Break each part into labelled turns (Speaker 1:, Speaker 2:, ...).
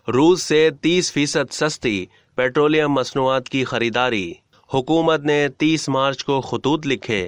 Speaker 1: रूस से 30% सस्ती पेट्रोलियम मसनूआत की खरीदारी। हुकूमत ने 30 मार्च को खतूत लिखे,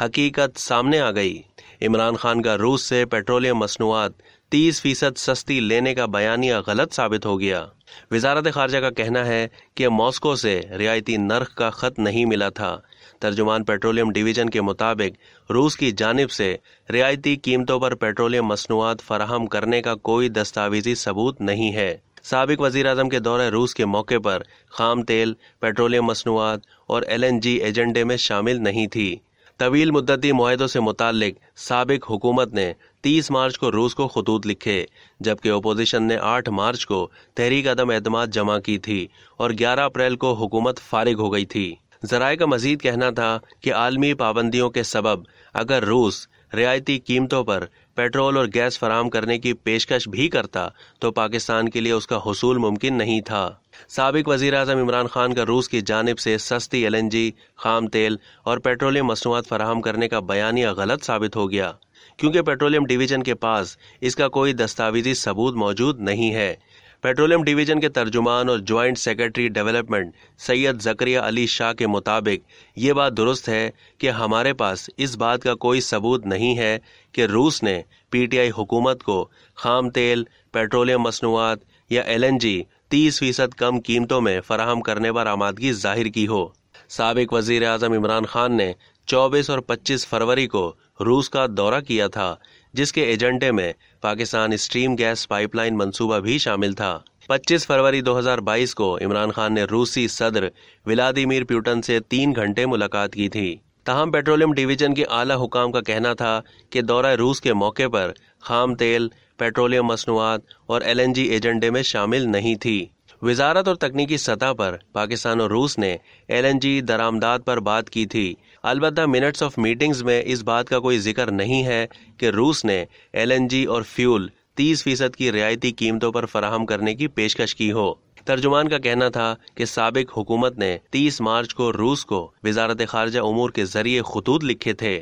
Speaker 1: हकीकत सामने आ गई। इमरान खान का रूस से पेट्रोलियम मसनूआत 30% सस्ती लेने का बयानिया गलत साबित हो गया। वजारत खारजा का कहना है कि मॉस्को से रियायती नर्ख का खत नहीं मिला था। तर्जुमान पेट्रोलियम डिवीजन के मुताबिक रूस की जानिब से रियायती कीमतों पर पेट्रोलियम मसनूआत फराहम करने का कोई दस्तावेजी सबूत नहीं है। साबिक वजीर आजम के दौरे रूस के मौके पर खाम तेल, पेट्रोलियम मसनूआत और LNG एजेंडे में शामिल नहीं थी। तवील मुद्दती मुआहदों से मुताल्लिक साबिक हुकूमत ने 30 मार्च को रूस को खतूत लिखे, जबकि अपोजिशन ने 8 मार्च को तहरीक अदम एतमाद जमा की थी और 11 अप्रैल को हुकूमत फारिग हो गई थी। ज़राए का मजीद कहना था कि आलमी पाबंदियों के सबब अगर रूस रियायती कीमतों पर पेट्रोल और गैस फराहम करने की पेशकश भी करता तो पाकिस्तान के लिए उसका हुसूल मुमकिन नहीं था। साबिक वजीर आजम इमरान खान का रूस की जानिब से सस्ती LNG, खाम तेल और पेट्रोलियम मसनूआत फराहम करने का बयानिया गलत साबित हो गया, क्योंकि पेट्रोलियम डिवीजन के पास इसका कोई दस्तावेजी सबूत मौजूद नहीं है। पेट्रोलियम डिवीजन के तर्जुमान और ज्वाइंट सेक्रेटरी डेवलपमेंट सैयद जकरिया अली शाह के मुताबिक ये बात दुरुस्त है कि हमारे पास इस बात का कोई सबूत नहीं है कि रूस ने PTI हुकूमत को खाम तेल, पेट्रोलियम मसनूआत या LNG 30% कम कीमतों में फराहम करने पर आमादगी जाहिर की हो। साबिक वजीर आजम इमरान खान ने 24 और 25 फरवरी को रूस का दौरा किया था, जिसके एजेंडे में पाकिस्तान स्ट्रीम गैस पाइपलाइन मंसूबा भी शामिल था। 25 फरवरी 2022 को इमरान खान ने रूसी सदर व्लादिमीर पुतिन से 3 घंटे मुलाकात की थी। ताहम पेट्रोलियम डिवीजन के आला हुकाम का कहना था कि दौरा रूस के मौके पर खाम तेल, पेट्रोलियम मसनूआत और LNG एजेंडे में शामिल नहीं थी। वजारत और तकनीकी सतह पर पाकिस्तान और रूस ने LNG दरामदाद पर बात की थी। अलबत्ता मिनट्स ऑफ मीटिंग्स में इस बात का कोई जिक्र नहीं है कि रूस ने LNG और फ्यूल 30% की रियायती कीमतों पर फराहम करने की पेशकश की हो। तर्जुमान का कहना था कि साबिक हुकूमत ने 30 मार्च को रूस को वजारत खारजा उमूर के जरिए खतूत लिखे थे।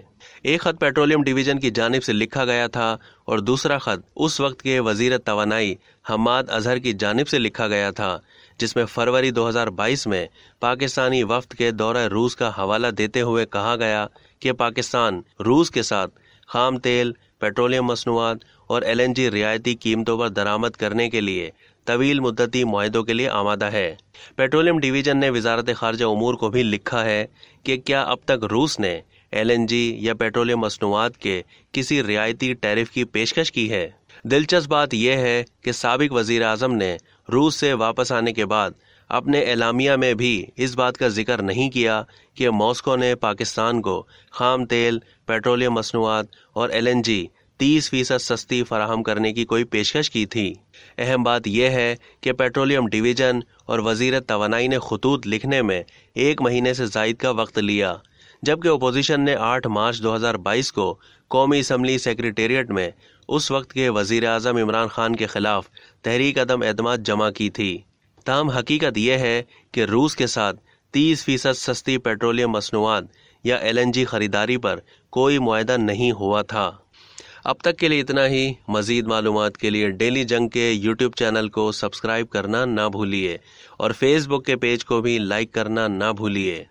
Speaker 1: एक खत पेट्रोलियम डिवीजन की जानिब से लिखा गया था और दूसरा खत उस वक्त के वजीर तवानाई हम्माद अजहर की जानिब से लिखा गया था, जिसमें फरवरी 2022 में पाकिस्तानी वफ्द के दौरा रूस का हवाला देते हुए कहा गया कि पाकिस्तान रूस के साथ खाम तेल, पेट्रोलियम मसनूआत और LNG रियायती कीमतों पर दरामद करने के लिए तवील मुद्दती मुआहदों के लिए आमादा है। पेट्रोलियम डिवीजन ने वजारत खारजा उमूर को भी लिखा है कि क्या अब तक रूस ने LNG या पेट्रोलियम मसनूआत के किसी रियायती टैरिफ की पेशकश की है। दिलचस्प बात यह है कि साबिक वजीर आजम ने रूस से वापस आने के बाद अपने एलामिया में भी इस बात का जिक्र नहीं किया कि मॉस्को ने पाकिस्तान को खाम तेल, पेट्रोलियम मसनूआत और LNG 30% सस्ती फराहम करने की कोई पेशकश की थी। अहम बात यह है कि पेट्रोलियम डिवीजन और वजीर तवानाई ने खतूत लिखने में 1 महीने से जायद का वक्त लिया, जबकि अपोजिशन ने 8 मार्च 2022 को कौमी असम्बली सेक्रेटेरिएट में उस वक्त के वजीर आजम इमरान खान के खिलाफ तहरीक अदम एतमाद जमा की थी। ताहम हकीकत यह है कि रूस के साथ 30% सस्ती पेट्रोलियम मसनूआत या LNG खरीदारी पर कोई मुआहदा नहीं हुआ था। अब तक के लिए इतना ही। मजीद मालूमात के लिए डेली जंग के YouTube चैनल को सब्सक्राइब करना ना भूलिए और फेसबुक के पेज को भी लाइक करना ना भूलिए।